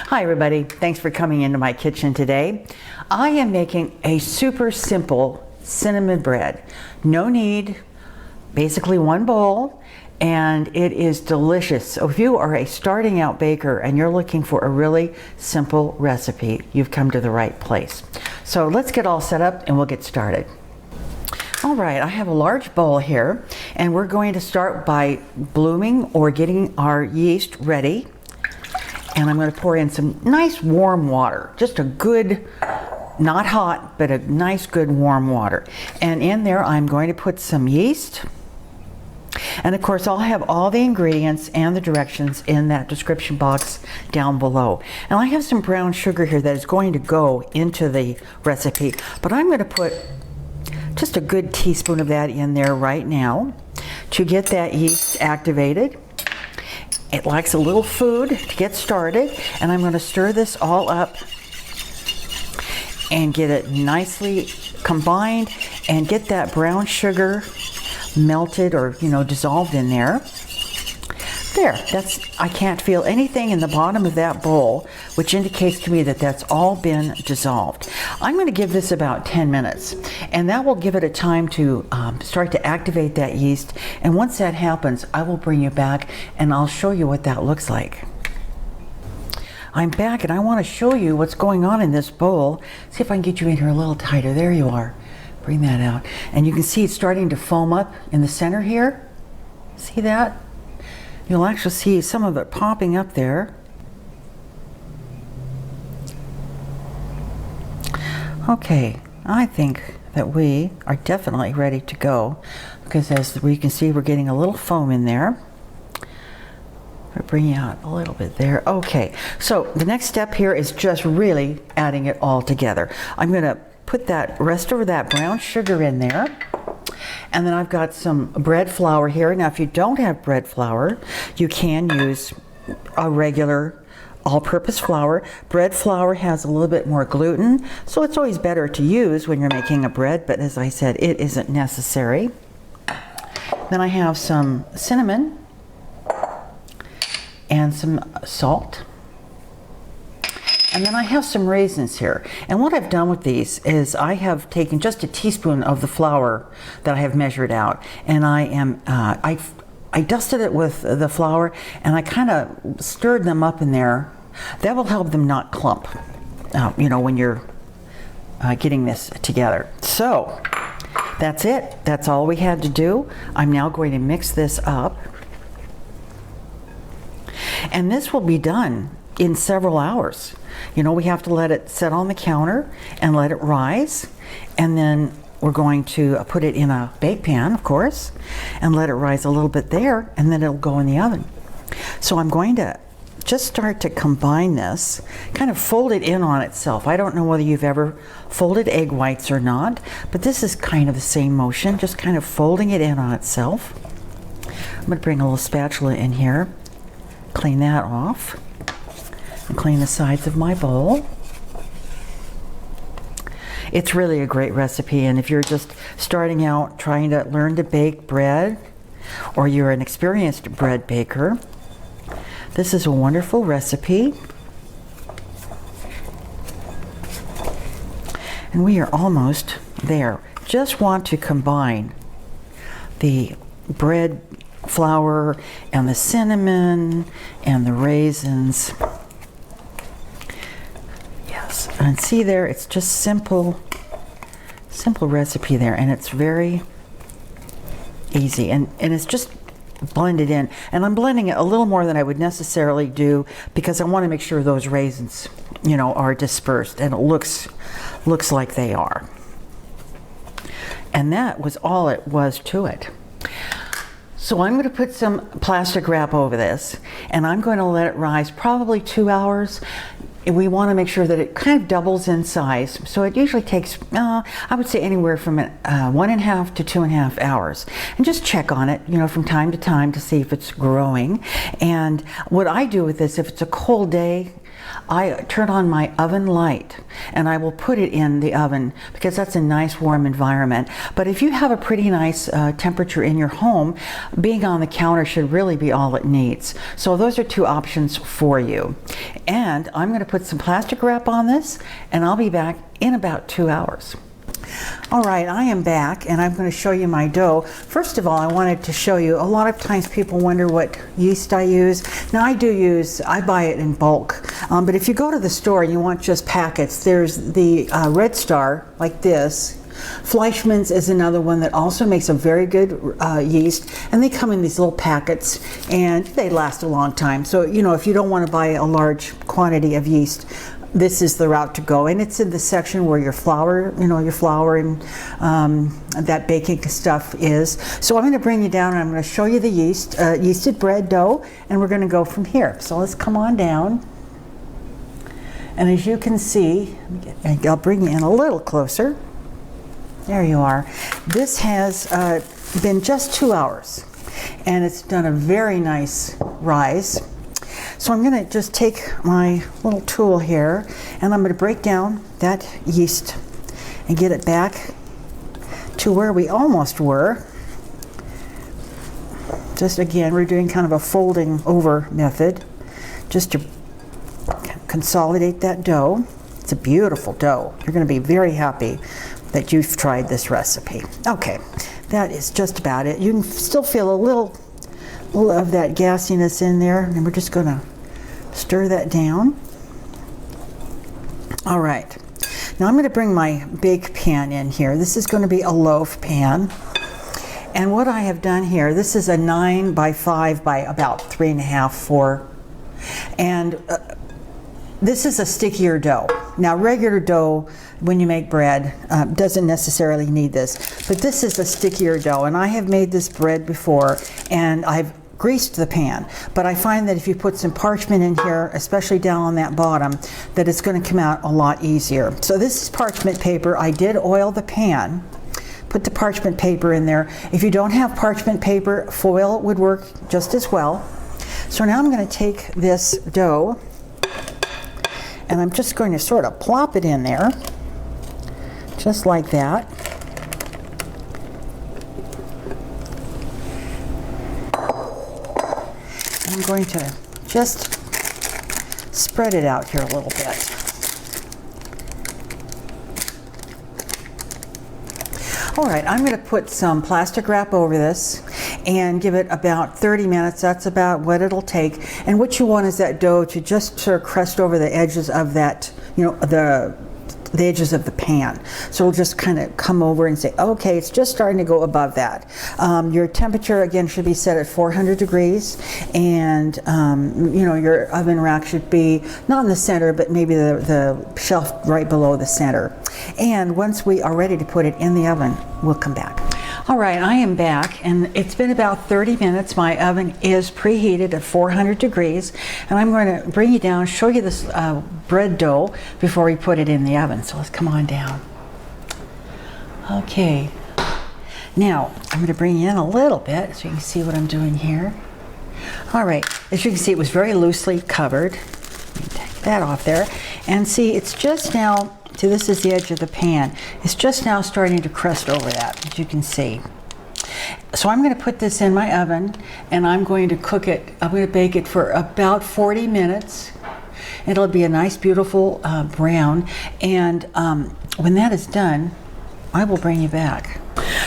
Hi everybody, thanks for coming into my kitchen today. I am making a super simple cinnamon bread. No knead, basically one bowl, and it is delicious. So if you are a starting out baker and you're looking for a really simple recipe, you've come to the right place. So let's get all set up and we'll get started. All right, I have a large bowl here and we're going to start by blooming or getting our yeast ready. And I'm going to pour in some nice warm water, just a good, not hot, but a nice good warm water. And in there I'm going to put some yeast. And of course I'll have all the ingredients and the directions in that description box down below. And I have some brown sugar here that is going to go into the recipe, but I'm going to put just a good teaspoon of that in there right now to get that yeast activated. It likes a little food to get started, and I'm going to stir this all up and get it nicely combined and get that brown sugar melted or, dissolved in there. There, I can't feel anything in the bottom of that bowl, which indicates to me that that's all been dissolved. I'm going to give this about 10 minutes, and that will give it a time to start to activate that yeast. And once that happens, I will bring you back and I'll show you what that looks like. I'm back and I want to show you what's going on in this bowl. See if I can get you in here a little tighter. There you are. Bring that out. And you can see it's starting to foam up in the center here. See that? You'll actually see some of it popping up there. Okay, I think that we are definitely ready to go because as we can see, we're getting a little foam in there. We're bringing out a little bit there. Okay, so the next step here is just really adding it all together. I'm going to put that rest of that brown sugar in there. And then I've got some bread flour here. Now, if you don't have bread flour, you can use a regular all-purpose flour. Bread flour has a little bit more gluten, so it's always better to use when you're making a bread, but as I said, it isn't necessary. Then I have some cinnamon and some salt. And then I have some raisins here. And what I've done with these is I have taken just a teaspoon of the flour that I have measured out, and I dusted it with the flour and I kind of stirred them up in there. That will help them not clump, when you're getting this together. So that's it. That's all we had to do. I'm now going to mix this up. And this will be done in several hours. We have to let it sit on the counter and let it rise, and then we're going to put it in a bake pan, of course, and let it rise a little bit there, and then it'll go in the oven. So I'm going to just start to combine this, kind of fold it in on itself. I don't know whether you've ever folded egg whites or not, but this is kind of the same motion, just kind of folding it in on itself. I'm going to bring a little spatula in here, clean that off. And clean the sides of my bowl. It's really a great recipe, and if you're just starting out trying to learn to bake bread, or you're an experienced bread baker, this is a wonderful recipe. And we are almost there. Just want to combine the bread flour and the cinnamon and the raisins. And see there, it's just simple recipe there, and it's very easy, and it's just blended in. And I'm blending it a little more than I would necessarily do because I want to make sure those raisins, are dispersed, and it looks like they are. And that was all it was to it. So I'm going to put some plastic wrap over this, and I'm going to let it rise probably 2 hours. We want to make sure that it kind of doubles in size. So it usually takes, I would say anywhere from 1.5 to 2.5 hours. And just check on it, from time to time to see if it's growing. And what I do with this, if it's a cold day, I turn on my oven light and I will put it in the oven because that's a nice warm environment. But if you have a pretty nice temperature in your home, being on the counter should really be all it needs. So those are two options for you. And I'm going to put some plastic wrap on this and I'll be back in about 2 hours. All right, I am back and I'm going to show you my dough. First of all, I wanted to show you, a lot of times people wonder what yeast I use. Now I buy it in bulk, but if you go to the store and you want just packets, there's the Red Star, like this. Fleischmann's is another one that also makes a very good yeast, and they come in these little packets and they last a long time. So, you know, if you don't want to buy a large quantity of yeast, this is the route to go, and it's in the section where your flour, your flour and that baking stuff is. So I'm going to bring you down and I'm going to show you the yeast, yeasted bread dough, and we're going to go from here. So let's come on down. And as you can see, I'll bring you in a little closer. There you are. This has been just 2 hours, and it's done a very nice rise. So I'm going to just take my little tool here and I'm going to break down that yeast and get it back to where we almost were. Just again, we're doing kind of a folding over method just to consolidate that dough. It's a beautiful dough. You're going to be very happy that you've tried this recipe. Okay, that is just about it. You can still feel a little of that gassiness in there, and we're just going to stir that down. All right, now I'm going to bring my bake pan in here. This is going to be a loaf pan, and what I have done here, this is a 9 by 5 by about 3.5, 4, and this is a stickier dough. Now regular dough, when you make bread, doesn't necessarily need this, but this is a stickier dough, and I have made this bread before and I've greased the pan, but I find that if you put some parchment in here, especially down on that bottom, that it's going to come out a lot easier. So this is parchment paper. I did oil the pan, put the parchment paper in there. If you don't have parchment paper, foil would work just as well. So now I'm going to take this dough and I'm just going to sort of plop it in there, just like that. I'm going to just spread it out here a little bit. All right, I'm going to put some plastic wrap over this and give it about 30 minutes. That's about what it'll take. And what you want is that dough to just sort of crest over the edges of that, the edges of the pan. So it'll just kind of come over and say, okay, it's just starting to go above that. Your temperature, again, should be set at 400 degrees. And, your oven rack should be not in the center, but maybe the shelf right below the center. And once we are ready to put it in the oven, we'll come back. All right, I am back, and it's been about 30 minutes. My oven is preheated at 400 degrees, and I'm going to bring you down, show you this bread dough before we put it in the oven. So let's come on down. Okay, now I'm going to bring you in a little bit so you can see what I'm doing here. All right, as you can see, it was very loosely covered. Let me take that off there, and see, it's just now. So this is the edge of the pan. It's just now starting to crest over that, as you can see. So I'm going to put this in my oven and I'm going to cook it. I'm going to bake it for about 40 minutes. It'll be a nice, beautiful brown. And when that is done, I will bring you back.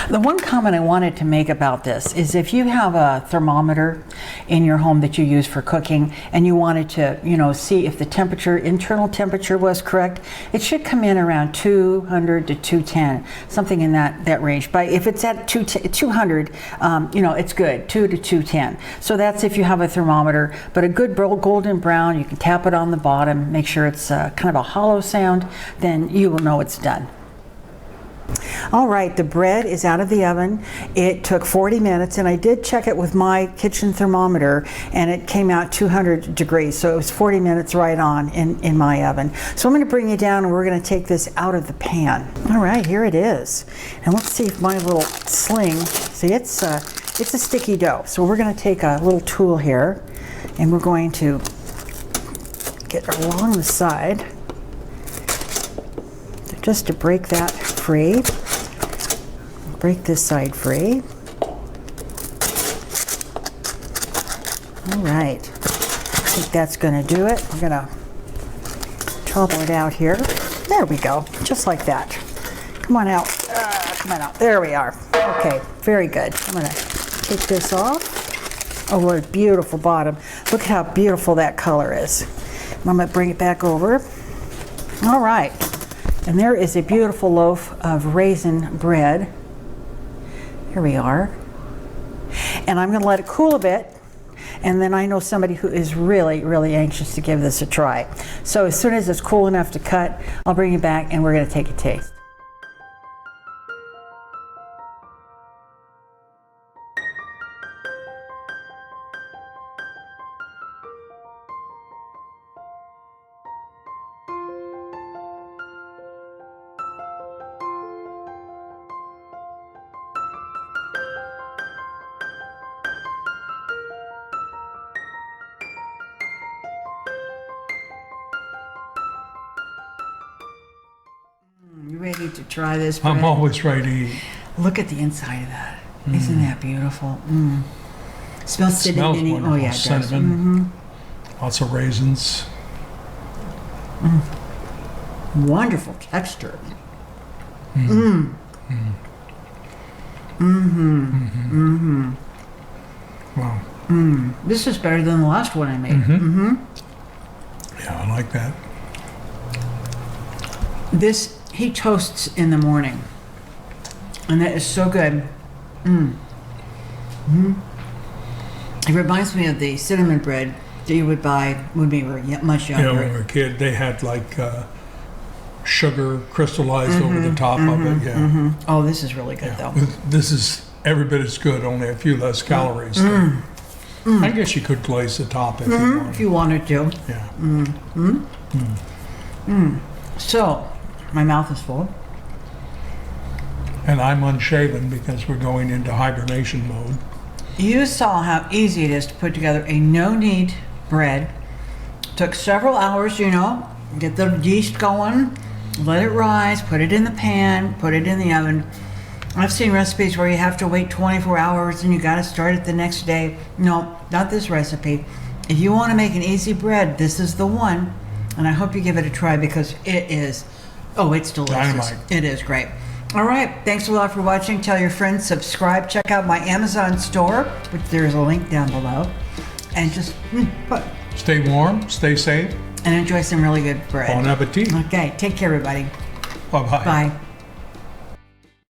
The one comment I wanted to make about this is if you have a thermometer in your home that you use for cooking and you wanted to, see if the internal temperature was correct, it should come in around 200 to 210, something in that range. But if it's at 200, it's good, 2 to 210. So that's if you have a thermometer, but a good golden brown, you can tap it on the bottom, make sure it's kind of a hollow sound, then you will know it's done. All right, the bread is out of the oven. It took 40 minutes, and I did check it with my kitchen thermometer, and it came out 200 degrees, so it was 40 minutes right on in my oven. So I'm going to bring you down, and we're going to take this out of the pan. All right, here it is. And let's see if my little sling, see, it's a sticky dough. So we're going to take a little tool here, and we're going to get along the side, just to break that free. Break this side free. All right, I think that's gonna do it. We're gonna trouble it out here. There we go, just like that. Come on out, come on out. There we are. Okay, very good. I'm gonna take this off. Oh, what a beautiful bottom. Look how beautiful that color is. I'm gonna bring it back over. All right, and there is a beautiful loaf of raisin bread. Here we are. And I'm gonna let it cool a bit, and then I know somebody who is really, really anxious to give this a try. So as soon as it's cool enough to cut, I'll bring it back and we're gonna take a taste. You ready to try this bread? I'm always ready to eat. Look at the inside of that. Isn't that beautiful? Smells cinnamon. Wonderful. Oh yeah, it Cinnamon. Lots of raisins. Wonderful texture. Wow. This is better than the last one I made. Yeah, I like that. This, he toasts in the morning. And that is so good. It reminds me of the cinnamon bread that you would buy when we were much younger. When we were a kid, they had like sugar crystallized over the top of it. Yeah. Oh, this is really good though. This is every bit as good, only a few less calories. I guess you could glaze the top if you wanted. If you wanted to. Yeah. So, my mouth is full. And I'm unshaven because we're going into hibernation mode. You saw how easy it is to put together a no-knead bread. Took several hours, you know, get the yeast going, let it rise, put it in the pan, put it in the oven. I've seen recipes where you have to wait 24 hours and you got to start it the next day. No, not this recipe. If you want to make an easy bread, this is the one. And I hope you give it a try because it is, oh, it's delicious. Dynamite. It is great. All right, thanks a lot for watching. Tell your friends, subscribe, check out my Amazon store, which there's a link down below. And just Stay warm, stay safe. and enjoy some really good bread. Bon appetit. Okay, take care, everybody. Bye-bye. Bye.